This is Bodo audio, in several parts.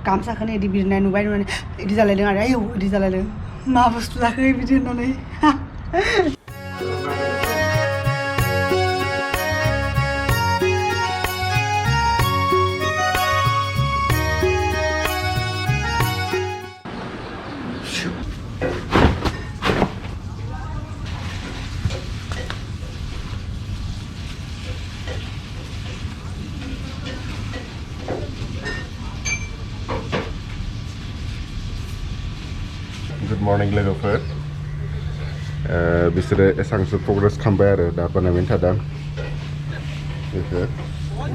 गामसाखौनो इदि बिरनाय नुबाय नुनानै इदि जालायदों आरो आयौ इदि जालायदों मा बुस्थु जाखो बिदि होननानै Good morning लोगोफोर बिसोरो एसांसो प्रग्रेस खालामबाय आरो दा बानायबाय थादों बेखौ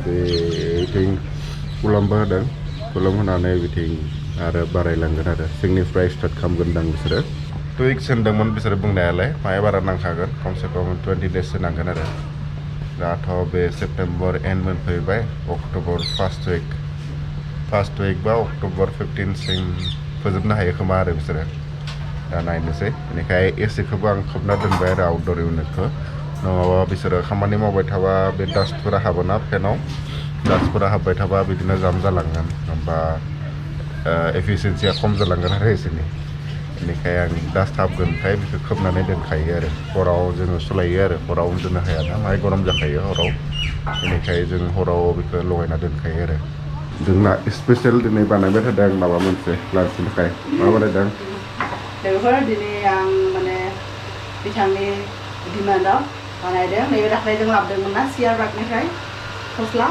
बेथिं कुलामबो होदों कुलाम होनानै बिथिं आरो बारायलांगोन आरो सिंनिफ्राय स्टार्ट खालामगोनदां बिसोरो 2 weeks होनदोंमोन बिसोरो बुंनायालाय माया बारा नांखागोन खमसे खम 20 days नांगोन आरो दाथ' बे सेप्टेम्बर एन्ड मोनफैबाय अक्ट'बर फार्स्ट उइक बा अक्ट'बर 15 सिम फोजोबनो हायो खोमा आरो बिसोरो दा नायनोसै बेनिखाय एसेखौबो आं खोबना दोनबाय आरो आउटडोर इउनिटखौ नङाबा बिसोरो खामानि मावबाय थाबा बे डास्टफोरा हाबोना फेनाव डास्टफोरा हाबबाय थाबा बिदिनो जाम जालांगोन होमबा एफिसियेन्सिया खम जालांगोन आरो एसेनि बेनिखाय आं डास्ट हाबगोनखाय बेखौ खोबनानै दोनखायो आरो हराव जोङो सोलायो आरो हराव उन्दुनो हायाना माहाय गरम जाखायो हराव बेनिखाय जों हराव बेखौ लगायना दोनखायो आरो जोंना स्पेसियेल दिनै बानायबाय थादों माबा मोनसे लान्चनि थाखाय मा बानायदों लोगोफोर दिनै आं माने बिथांनि डिमान्डआव बानायदों नैबे दाख्लै जों लाबोदोंमोन ना सियार बागनिफ्राय फस्ला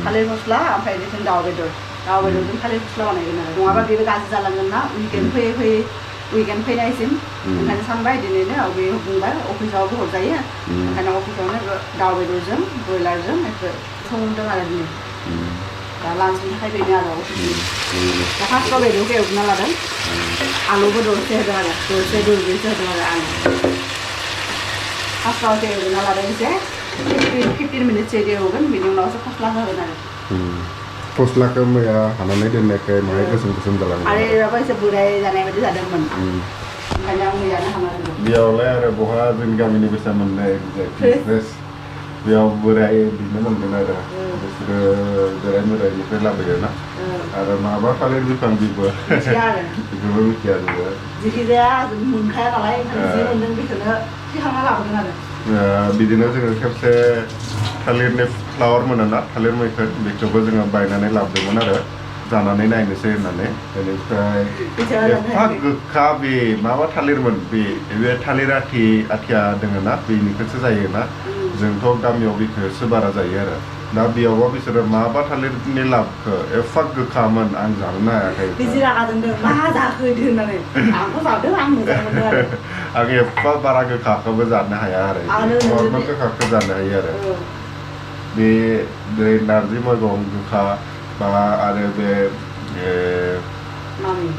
थालिर फस्ला ओमफ्राय बिथिं दाउ बेदरजों थालिर फस्ला बानायगोन आरो नङाबा बेबो गाज्रि जालांगोन ना उइकेन्ड फैनायसिम ओंखायनो सानबाय दिनैनो बे बुंबाय अफिसावबो हरजायो ओंखायनो अफिसावनो दाउ बेदरजों ब्रयलारजों बेखौ संदों आरो दिनै दा लान्चनि थाखाय बेनो आरो अफिसनि दा फार्स्टआव बेदरखौ एवना लादों आलुबो दरसे होदों आरो दरब्रैसो होदों आरो आलु फार्स्टआव एवना लादों एसे 15 मिनिटसो एवगोन बिनि उनावसो फस्ला होगोन आरो फस्लाखौ मैया हानानै दोननायखाय माहाय गोसोम जालाङो आरो एराबो एसे बोराय जानाय बायदि जादोंमोन ओंखायनो आं मैयानो हाना दोनदों बेयावलाय आरो बहा जोंनि गामिनि बेसा मोननाय फ्रेस बेयाव बोराय बिदिनो मोनगोन आरो बिसोरो बोरायनिफ्राय लाबोयो ना आरो माबा थालिर बिफां बेबो बेखौबो मिथिया जोङो जिखिजाया मोनखाया नालाय जि मोनदों बेखौनो थिखांना लाबोदों आरो बिदिनो जोङो खेबसे थालिरनि फ्लावार मोनोना थालिर मैखुन बेखौबो जोङो बायनानै लाबोदोंमोन आरो जानानै नायनोसै होननानै बेनिफ्राय एफा गोखा बे माबा थालिरमोन बे थालिर आथिया दोङो ना बेनिखौसो जायोना जोंथ' गामियाव बेखौसो बारा जायो आरो दा बेयावबा बिसोरो माबा थालिरनि लाबखौ एफा गोखामोन आं जानोनो हायाखै आं एफा बारा गोखाखौबो जानो हाया आरो नर्मेल गोखाखौ जानो हायो आरो बे नारजि मैगं गोखा बा आरो बे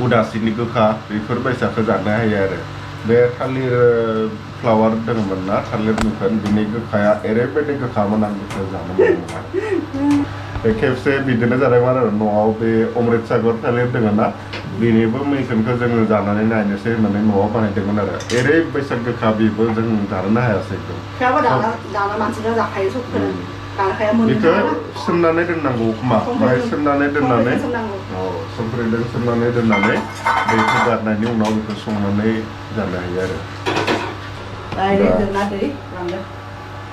उदासिनि गोखा बेफोरबायसाखौ जानो हायो आरो बे थालिर फ्लावार दङमोन ना थालिर मैखुन बिनि गोखाया ओरैबायदि गोखामोन आं बेखौ जानो मोजां खेबसे बिदिनो जादोंमोन आरो न'आव बे अमृतसागर थालिर दङ ना बेनिबो मैखुनखौ जोङो जानानै नायनोसै होननानै न'आव बानायदोंमोन आरो ओरैबायसा गोखा बेबो जों जानोनो हायासै बेखौ सोमनानै दोननांगौ खोमा बाहाय सोमनानै दोननानै संख्रिजों सोमनानै दोननानै दैखौ गारनायनि उनाव बेखौ संनानै जानो हायो आरो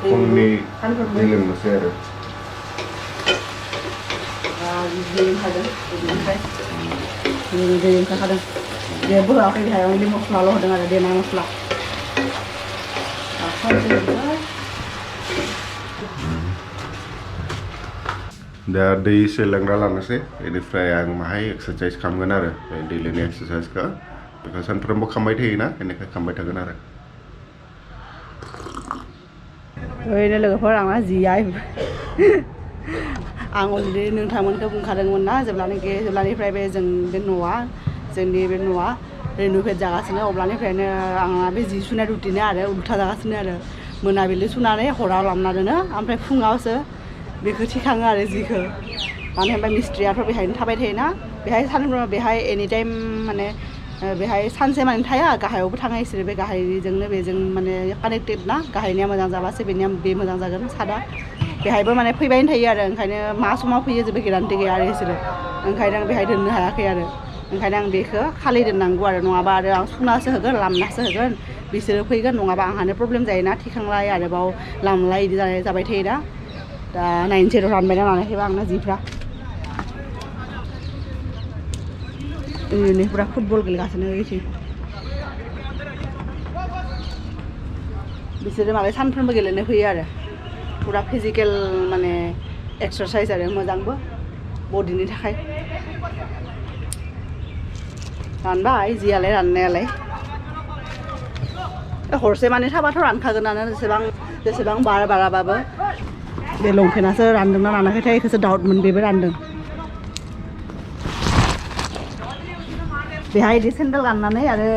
फुंनि दै लोंनोसै आरो दै ओंखारखादों जेबो होआखै बेहाय अनलि मस्लाल' होदों आरो देनाय मस्ला दा दै एसे लोंना लानोसै बेनिफ्राय आं माहाय एक्सारसाइज खालामगोन आरो दैलिनि एक्सारसाइजखौ बेखौ सानफ्रोमबो खालामबाय थायोना बेनिखाय खालामबाय थागोन आरो ओरैनो लोगोफोर आंना जिया आं अलरेडि नोंथांमोनखौ बुंखादोंमोन ना जेब्लानिफ्राय बे जोंनि बे न'आ रेनुभेट जागासिनो अब्लानिफ्रायनो आंना बे जि सुनाय रुटिना आरो उल्था जागासिनो आरो मोनाबिलि सुनानै हराव लामना दोनो ओमफ्राय फुङावसो बेखौ थिखाङो आरो जिखौ मानो होनबा मिस्ट्रियाथ' बेहायनो थाबाय थायोना बेहाय सानफ्रोमबो बेहाय एनिटाइम माने बेहाय सानसे माने थाया गाहायावबो थाङो बिसोरो बे गाहायजोंनो बेजों माने कानेक्टेड ना गाहायनिया मोजां जाबासो बेनिया बे मोजां जागोन सादा बेहायबो माने फैबायनो थायो आरो ओंखायनो मा समाव फैयो जेबो गेरान्टि गैया आरो बिसोरो ओंखायनो आं बेहाय दोननो हायाखै आरो ओंखायनो आं बेखौ खालि दोननांगौ आरो नङाबा आरो आं सुनासो होगोन लामनासो होगोन बिसोरो फैगोन नङाबा आंहानो प्रब्लेम जायोना थिखांलाय आरोबाव लामलाय बिदि जाबाय थायो दा नायनोसै रानबायना रानाखैबा आंना जिफ्रा ओरैनो फुरा फुटबल गेलेगासिनो ओइथिं बिसोरो माबा सानफ्रोमबो गेलेनो फैयो आरो फुरा फिजिकेल माने एक्सारसाइज आरो मोजांबो बडिनि थाखाय रानबाय जियालाय राननायालाय हरसे माने थाबाथ' रानखागोनानो जेसेबां बाराबाबो बे लंपेन्टआसो रानदोंना रानाखैथाय बेखौसो डाउटमोन बेबो रानदों बेहाय बिदि सेन्देल गाननानै आरो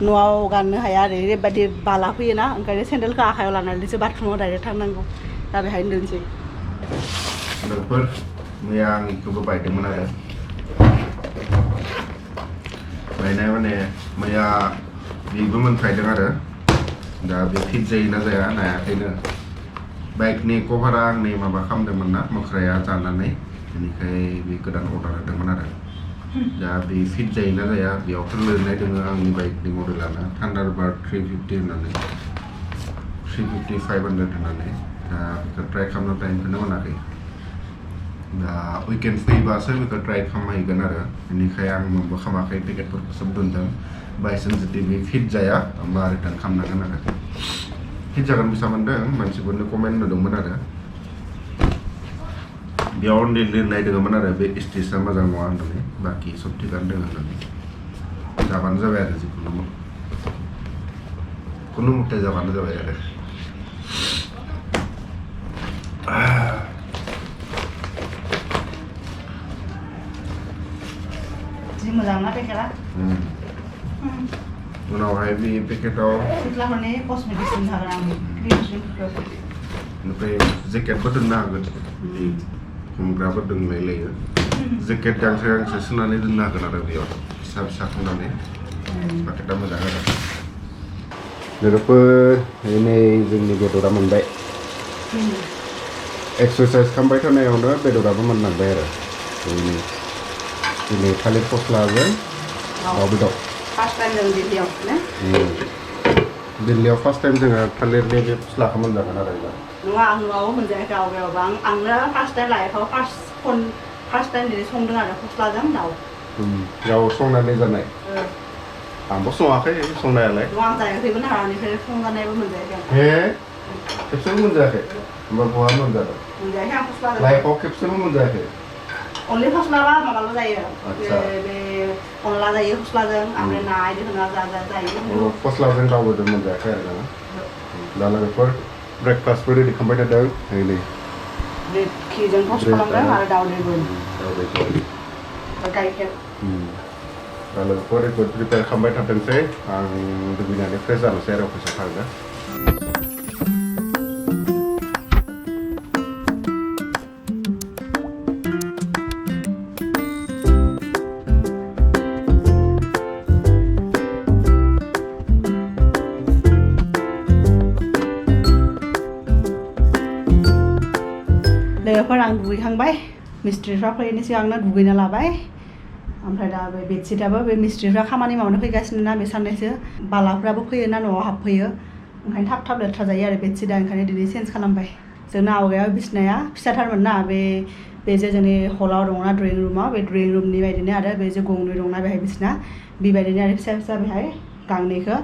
न'आव गाननो हाया आरो ओरैबायदि बाला फैयोना ओंखायनो सेन्देलखौ आखायाव लानानैसो बाथरुमाव डाइरेक्ट थांनांगौ दा बेहायनो दोनसै लोगोफोर मैया आं बेखौबो बायदोंमोन आरो बायनाय माने मैया बेबो मोनफायदों आरो दा बे फिट जायोना जाया नायाखैनो बाइकनि कभारा आंनि माबा खालामदोंमोन ना मोख्राया जानानै बेनिखाय बे गोदान अर्डार होदोंमोन आरो दा बे फिट जायोना जाया बेयावथ' लिरनाय दङ आंनि बाइकनि मडेलानो थान्डारबार्ड 350 होननानै 350 500 होननानै दा बेखौ ट्राइ खालामनो टाइमखौनो मोनाखै दा उइकेन्ड फैबासो बेखौ ट्राइ खालामहैगोन आरो बेनिखाय आं मोनबो खालामाखै टिकेटफोरखौ सोब दोनदों बायसान्स जुदि बे फिट जाया होमबा रिटार्न खालामनांगोन आरो फिट जागोन बेसा मोनदों मानसिफोरनो कमेन्ट नुदोंमोन आरो बेयाव लिरनाय दङमोन आरो बे स्टिचआ मोजां नङा होननानै बाखि सब थिगानो दङ होननानै जाबानो जाबाय आरो जिखुनु मथे जाबानो जाबाय आरो जि मोजां ना पेकेटआ उनावहाय बे पेकेटाव सिख्लाफोरनि कस्मेटिक्स दोननो हागोन आं ओमफ्राय जेकेटबो दोननो हागोन हमग्राबो दोनलायलायो जेकेट गांसे गांसे सुनानै दोननो हागोन आरो बेयाव फिसा फिसा खालामनानै पेकेटा मोजां आरो लोगोफोर नै जोंनि बेदरा मोनबाय एक्सारसाइज खालामबाय थानायावनो बेदराबो मोनलांबाय आरो दिनै थालिर फस्लाजों दाउ बेदर फार्स्ट टाइम जों दिल्लीयाव फार्स्ट टाइम जोङो थालिरनि बे फस्लाखौ मोनजागोन आरो नङा आं न'आव मोनजायाखै आवगायावबा आंनो फार्स्ट टाइम लाइफआव फार्स्ट टाइम दिनै संदों आरो फस्लाजों दाउ गाव संनानै जानाय आंबो सङाखै संनायालाय आं जायाखैमोन हारानिफ्राय संजानायबो मोनजायाखै हे खेबसेबो मोनजायाखै होमबा बहा मोनजादों मोनजायाखै आं फस्लाजों लाइफआव खेबसेबो मोनजायाखै अनलि फस्लाबा माबाल' जायो बे अनला जायो फस्लाजों ओमफ्राय ना इदि होना जायो फस्लाजों दाउ बेदर मोनजायाखै आरो ना दा लोगोफोर ब्रेकफास्टबो रेडि खालामबाय थादों नै ब्रेडखिजों टस्ट खालामदों आरो दाउदैबो गाइखेर दा लोगोफोर बेखौ प्रिपेयार खालामबाय थाथोंसै आं दुगैनानै फ्रेस जानोसै आरो अफिसाव थांनो लोगोफोर आं दुगैखांबाय मिस्ट्रिफ्रा फैनायनि सिगांनो दुगैना लाबाय ओमफ्राय दा बे बेडशिटआबो बे मिस्ट्रिफ्रा खामानि मावनो फैगासिनो ना बे साननैसो बालाफ्राबो फैयोना न'आव हाबफैयो ओंखायनो थाब थाब लेथ्रा जायो आरो बेडशिटआ ओंखायनो दिनै चेन्ज खालामबाय जोंना आवगायाव बिसिनाया फिसाथारमोन ना बे जे जोंनि हलाव दंना ड्रयिं रुमाव बे ड्रयिं रुमनि बायदिनो आरो बे जे गंनै दंना बेहाय बिसिना बेबायदिनो आरो फिसा फिसा बेहाय गांनैखौ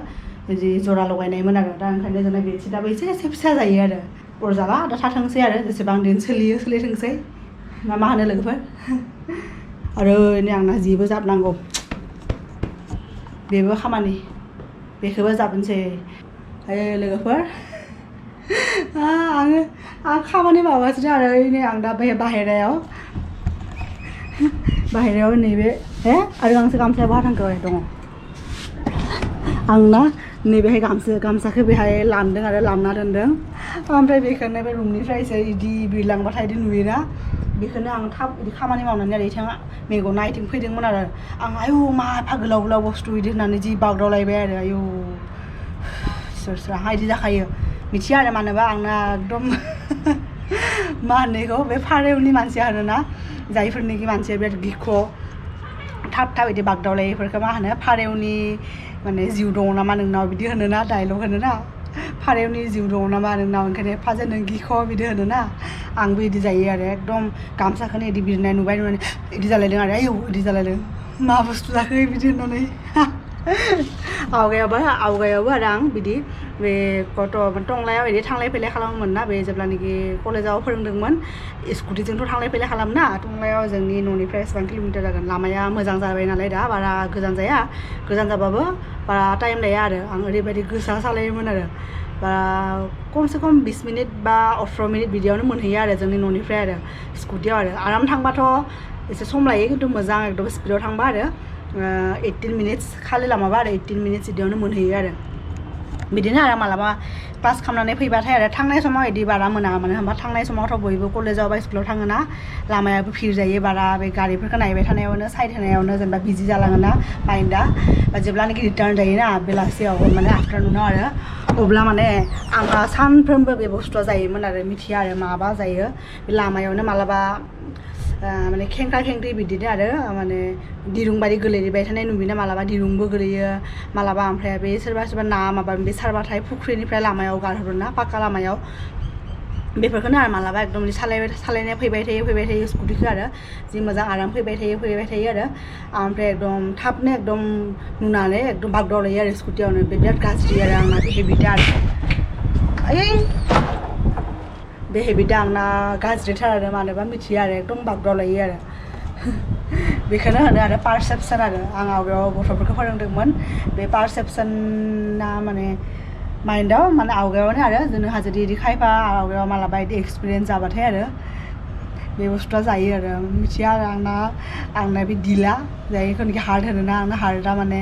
बिदि जरा लगायनायमोन आरो दा ओंखायनो जोंना बेडशिटआबो एसे फिसा जायो आरो अरजाला दा थाथोंसै आरो जेसेबां दिन सोलिथोंसै ना मा होनो लोगोफोर आरो नै आंना जिबो जाबनांगौ बेबो खामानि बेखौबो जाबनोसै लोगोफोर आं खामानि मावगासिनो आरो नै आं दा बे बाहेरायाव नैबे आरो गामसा बहा थांखो दङ आंना नैबेहाय गामसाखौ बेहाय लामदों आरो लामना दोनदों ओमफ्राय बेखौनो बे रुमनिफ्रायसो इदि बिरलांबाथाय इदि नुयोना बेखौनो आं थाब इदि खामानि मावनानै आरो इथिं मेगना इथिं फैदोंमोन आरो आं आयौ मा एफा गोलाव गोलाव बुस्थु इदि होननानै जि बागदावलायबाय आरो आयौ सोर आंहा इदि जाखायो मिथिया आरो मानोबा आंना एकदम मा होनो बेखौ बे फारौनि मानसिया होनोना जायफोरनिखि मानसिया बिराद गिख' थाब थाब बिदि बागदावलायो बेफोरखौ मा होनो फारौनि माने जिउ दङ नामा नोंनाव बिदि होनोना डायलग होनोना फारौनि जिउ दङ नामा नोंनाव ओंखायनो फाजों नों गिख' बिदि होनोना आंबो बिदि जायो आरो एकदम गामसाखौनो बिदि बिरनाय नुबाय नुनानै बिदि जालायदों आरो आयौ बिदि जालायदों मा बुस्थु जाखो बिदि होननानै आवगायावबो आरो आं बिदि बे टंलायाव बिदि थांलाय फैलाय खालामोमोन ना बे जेब्लानाखि कलेजाव फोरोंदोंमोन स्कुटिजोंथ' थांलाय फैलाय खालामोना टंलायाव जोंनि न'निफ्राय एसेबां किल'मिटार जागोन लामाया मोजां जाबाय नालाय दा बारा गोजान जाया गोजान जाबाबो बारा टाइम लाया आरो आं ओरैबायदि गोसा सालायोमोन आरो बारा खमसे खम 20 मिनिट बा 18 मिनिट बिदियावनो मोनहैयो आरो जोंनि न'निफ्राय आरो स्कुटियाव आरो आराम थांबाथ' एसे सम लायो खिन्थु मोजां एकदम स्पिडाव थांबा आरो 18 मिनिट्स खालि लामाबा आरो 18 मिनिट्स बिदियावनो मोनहैयो आरो बिदिनो आरो मालाबा क्लास खालामनानै फैबाथाय आरो थांनाय समाव बिदि बारा मोना मानो होनबा थांनाय समावथ' बयबो कलेजाव बा स्कुलाव थाङोना लामायाबो भिर जायो बारा बे गारिफोरखौ नायबाय थानायावनो साइड होनायावनो जेनेबा बिजि जालाङोना माइन्डआ जेब्लानाखि रिटार्न जायोना बेलासियाव माने आफ्टारनुनाव आरो अब्ला माने आंहा सानफ्रोमबो बे बुस्थुआ जायोमोन आरो मिथिया आरो माबा जायो बे लामायावनो मालाबा माने खेंख्रा खेंख्रि बिदिनो आरो माने दिरुं बायदि गोलैबाय थानाय नुयोना मालाबा दिरुंबो गोलैयो मालाबा ओमफ्राय बे सोरबा ना माबा बे सारबाथाय फुख्रिनिफ्राय लामायाव गारहरोना पाक्का लामायाव बेफोरखौनो आरो मालाबा एकदम सालायनाय फैबाय थायो स्कुटिखौ आरो जि मोजां आराम फैबाय थायो आरो ओमफ्राय एकदम थाबनो एकदम नुनानै एकदम बागदावलायो आरो स्कुटियावनो बे बिराद गाज्रि आरो आंना बे हेबिटा आरो बे हेबिटा आंना गाज्रिथार आरो मानोबा मिथियो आरो एकदम बागदावलायो आरो बेखौनो होनो आरो पारसेपसन आरो आं आवगायाव गथ'फोरखौ फोरोंदोंमोन बे पारसेपसना माने माइन्डआव माने आवगायावनो आरो जोंहा जुदि इदि खायफा आवगायाव मालाबा इदि एक्सपिरियेन्स जाबाथाय आरो बे बुस्थुआ जायो आरो मिथिया आरो आंना बे दिला जायखौनोखि हार्ट होनोना आंना हार्टआ माने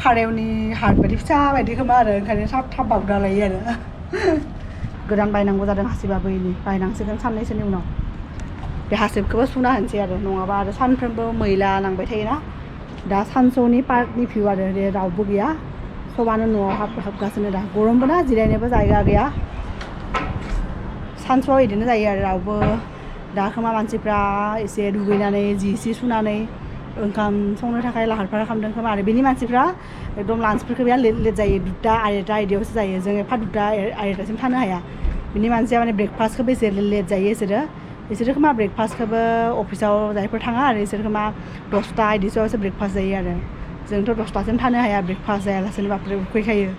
फारौनि हार्ट बायदि फिसा बायदि खोमा आरो ओंखायनो थाब बागदावलायो आरो गोदान बायनांगौ जादों हासिबाबो इनि बायनांसिगोन साननैसोनि उनाव बे हासिबखौबो सुना होनोसै आरो नङाबा आरो सानफ्रोमबो मैला नांबाय थायोना दा सानसौनि पार्कनि भिउ आरो रावबो गैया सबानो न'आव हाबगासिनो दा गरमबो ना जिरायनोबो जायगा गैया सानसुआव बिदिनो जायो आरो रावबो दा खोमा मानसिफ्रा एसे दुगैनानै जि सुनानै ओंखाम संनो थाखाय लाहार फाहार खालामदों खोमा आरो बेनि मानसिफ्रा एकदम लान्चफोरखौ बिराद लेट जायो 2टा 2:30 बिदियावसो जायो जों एफा 2टा 2:30सिम थानो हाया बिनि मानसिया माने ब्रेकफास्टखौबो एसे लेट जायो बिसोरो खोमा ब्रेकफास्टखौबो अफिसाव जायफोर थाङा आरो बिसोर खोमा 10टा बिदिसोआवसो ब्रेकफास्ट जायो आरो जोंथ' 10टासिम थानो हाया ब्रेकफास्ट जायालासेनो बापरे उखैखायो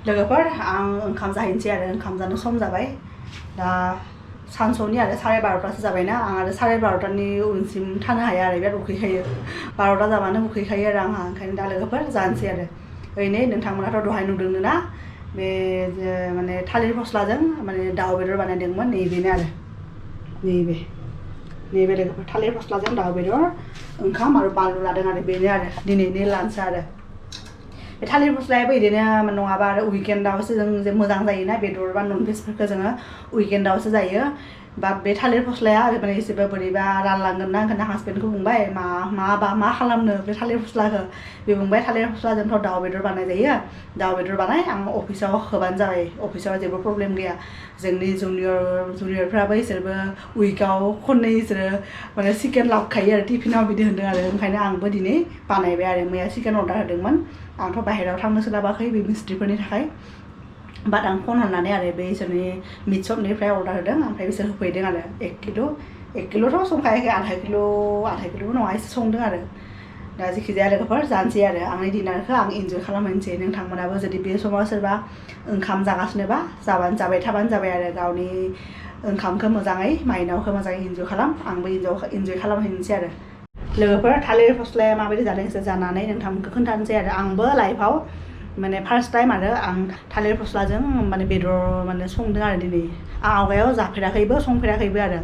लोगोफोर आं ओंखाम जाहैनोसै आरो ओंखाम जानो सम जाबाय दा सानसौनि आरो 12:30 जाबायना आं आरो 12:30नि उनसिम थानो हाया आरो बिराद उखैखायो 12टा जाबानो उखैखायो आरो आंहा ओंखायनो दा लोगोफोर जानोसै आरो ओरैनो नोंथांमोनाथ' दहाय नुदोंनो ना बे माने थालिर फस्लाजों माने दाउ बेदर बानायदोंमोन नैबेनो आरो नैबे लोगोफोर थालिर फस्लाजों दाउ बेदर ओंखाम आरो बानलु लादों आरो बेनो आरो दिनैनि लान्च आरो बे थालिर फस्लायाबो बिदिनो नङाबा आरो उइकेन्डआवसो जों जे मोजां जायोना बेदर बा ननभेजफोरखौ जोङो उइकेन्डआवसो जायो बा बे थालिर फस्लाया माने एसेबो बोरैबा रानलांगोन ना ओंखायनो हासबेन्डखौ बुंबाय मा खालामनो बे थालिर फस्लाखौ बे बुंबाय थालिर फस्लाजोंथ' दाउ बेदर बानाय जायो दाउ बेदर बानाय आं अफिसाव होबानो जाबाय अफिसाव जेबो प्रब्लेम गैया जोंनि जुनियरफ्राबो इसोरबो उइकआव खननै इसोरो माने चिकेन लाबोखायो आरो टिफिनाव बिदि होनदों आरो ओंखायनो आंबो दिनै बानायबाय आरो मैया चिकेन अर्डार होदोंमोन आंथ' बाहेरायाव थांनो सोलाबाखै बे मिस्ट्रिफोरनि थाखाय बाट आं फन हरनानै आरो बे इसोरनि मिट शपनिफ्राय अर्डार होदों ओमफ्राय बिसोर होफैदों आरो 1 किल'थ' संखायाखै आधा किल'बो नङा एसे संदों आरो दा जेखि जाया लोगोफोर जानोसै आरो आंनि डिनारखौ आं इन्जय खालामहैनोसै नोंथांमोनाबो जुदि बे समाव सोरबा ओंखाम जागासिनोबा जाबाय थाबानो जाबाय आरो गावनि ओंखामखौ मोजाङै माइनावखौ मोजाङै इन्जय खालाम आंबो इन्जय खालामहैनोसै आरो लोगोफोर थालिर फस्लाया माबायदि जादों एसे जानानै नोंथांमोनखौ खोन्थानोसै आरो आंबो लाइफआव माने फार्स्ट टाइम आरो आं थालिर फस्लाजों माने बेदर माने संदों आरो दिनै आं आवगायाव जाफेराखैबो संफेराखैबो आरो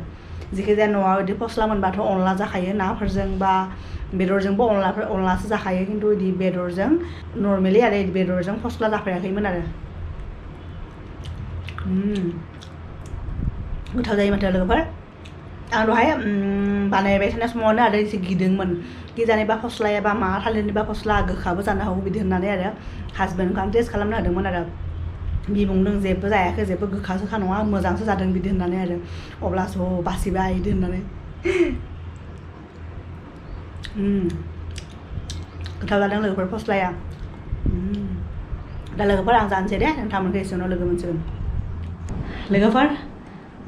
जेखिजाया न'आव बिदि फस्ला मोनबाथ' अनला जाखायो नाफोरजों बा बेदरजोंबो अनलासो जाखायो खिन्थु बिदि बेदरजों नर्मेलि आरो बेदरजों फस्ला जाफेराखैमोन आरो गोथाव जायो माथो लोगोफोर आं दहाय बानायबाय थानाय समावनो आरो एसे गिदोंमोन गिजानायबा फस्लाया बा मा थालिरनिबा फस्ला गोखाबो जानो हागौ बिदि होननानै आरो हासबेन्डखौ आं टेस्ट खालामनो होदोंमोन आरो बि बुंदों जेबो जायाखै जेबो गोखा सोखा नङा मोजांसो जादों बिदि होननानै आरो अब्लासो बासिबाय बिदि होननानै गोथाव जादों लोगोफोर फस्लाया दा लोगोफोर आं जानोसै दे नोंथांमोनखौ एसे उनाव लोगो मोनसिगोन लोगोफोर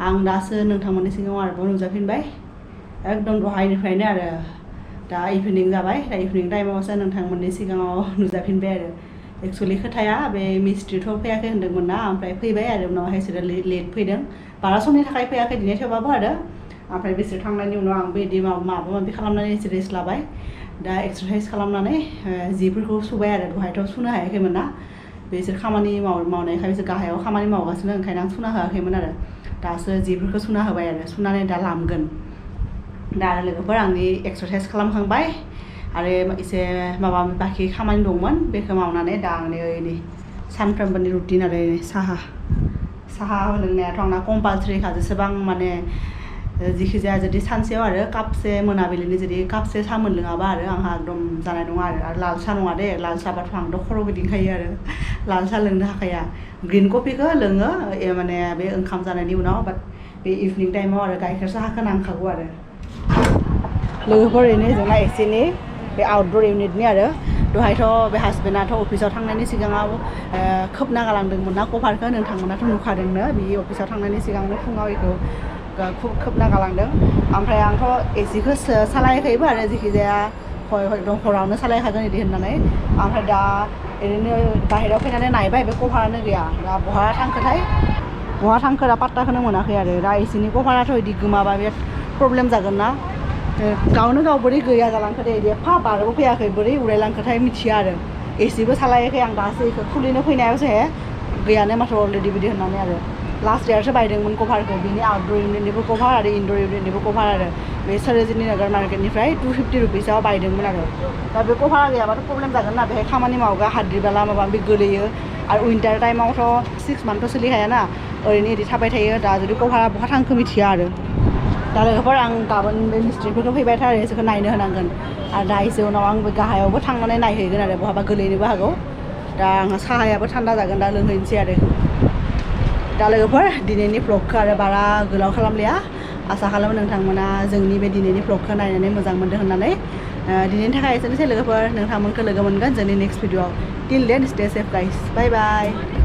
आं दासो नोंथांमोननि सिगाङाव आरोबाव नुजाफिनबाय एकदम दहायनिफ्रायनो आरो दा इभिनिं जाबाय दा इभिनिं टाइमावसो नोंथांमोननि सिगाङाव नुजाफिनबाय आरो एक्सुवेलि खोथाया बे मिस्ट्रिथ' फैयाखै होन्दोंमोन ना ओमफ्राय फैबाय आरो उनावहाय बिसोरो लेट फैदों बारा समनि थाखाय फैयाखै दिनै थेवबाबो आरो ओमफ्राय बिसोर थांनायनि उनाव आंबो बिदि माबा माबि खालामनानै एसे रेस्ट लाबाय दा एक्सारसाइज खालामनानै जिफोरखौ सुबाय आरो दहायथ' सुनो हायाखैमोन ना बिसोर खामानि मावनायखाय बिसोर गाहायाव खामानि मावगासिनो ओंखायनो आं सुना होआखैमोन आरो दासो जिफोरखौ सुना होबाय आरो सुनानै दा लामगोन दा आरो लोगोफोर आंनि एक्सारसाइज खालामखांबाय आरो एसे माबा बाखि खामानि दंमोन बेखौ मावनानै दा आंनि ओइनि सानफ्रोमबोनि रुटिन आरो साहा लोंनायाथ' आंना कम्पालसारिखा जेसेबां माने जिखिजाया जुदि सानसेयाव आरो कापसे मोनाबिलिनि जुदि कापसे साहा मोनलोङाबा आरो आंहा एकदम जानाय नङा आरो लाल साहा नङा दे लाल साहाबाथ' आंथ' खर' गिदिंखायो आरो लाल साहा लोंनो हाखाया ग्रिन कफिखौ लोङो माने बे ओंखाम जानायनि उनाव बाट बे इभिनिं टाइमाव आरो गाइखेर साहाखौ नांखागौ आरो लोगोफोर ओरैनो जोंना एसेनि बे आउटडोर इउनिटनि आरो दहायथ' बे हासबेन्डआथ' अफिसाव थांनायनि सिगाङाव खोबना गालांदोंमोन ना कभारखौ नोंथांमोनाथ' नुखादोंनो बि अफिसाव थांनायनि सिगांनो फुङाव बेखौ खोबना गालांदों ओमफ्राय आंथ' एसिखौ सालायाखैबो आरो जेखिजाया एकदम हरावनो सालायखागोन बिदि होननानै ओमफ्राय दा ओरैनो बाहेरायाव फैनानै नायबाय बे कभारानो गैया दा बहा थांखो दा पात्ताखौनो मोनाखै आरो दा एसिनि कभाराथ' बिदि गोमाबा बिराद प्रब्लेम जागोन ना गावनो गाव बोरै गैया जालांखो दे बिदि एफा बारबो फैयाखै बोरै उरायलांखोथाय मिथिया आरो एसिबो सालायाखै आं दासो बेखौ खुलिनो फैनायावसो गैयानो माथो अलरेडि बिदि होननानै आरो लास्ट इयारसो बायदोंमोन कभारखौ बिनि आउटडोर इउनिटनिबो कभार आरो इनडोर इउनिटनिबो कभार आरो बे सरोजिनी नगर मार्केटनिफ्राय 250 रुपिसाव बायदोंमोन आरो दा बे कभारा गैयाबाथ' प्रब्लेम जागोन ना बेहाय खामानि मावगा हाद्रिबाला माबा माबि गोलैयो आरो विन्टार टाइमावथ' 6 मान्थथ' सोलिखायाना ओरैनो बिदि थाबाय थायो दा जुदि कभारा बहा थांखो मिथिया आरो दा लोगोफोर आं गाबोन बे मिस्ट्रिफोरखौ फैबाय थारो इसोरखौ नायनो होनांगोन आरो दा एसे उनाव आंबो गाहायावबो थांनानै नायहैगोन आरो बहाबा गोलैनोबो हागौ दा आंहा साहायाबो थान्दा जागोन दा लोंहैनोसै आरो दा लोगोफोर दिनैनि भ्लगखौ आरो बारा गोलाव खालामलिया आसा खालामो नोंथांमोना जोंनि बे दिनैनि भ्लगखौ नायनानै मोजां मोनदों होननानै दिनैनि थाखाय एसेनोसै लोगोफोर नोंथांमोनखौ लोगो मोनगोन जोंनि नेक्स्ट भिडिअ'आव टिल देन स्टे सेफ गाइस बाय बाय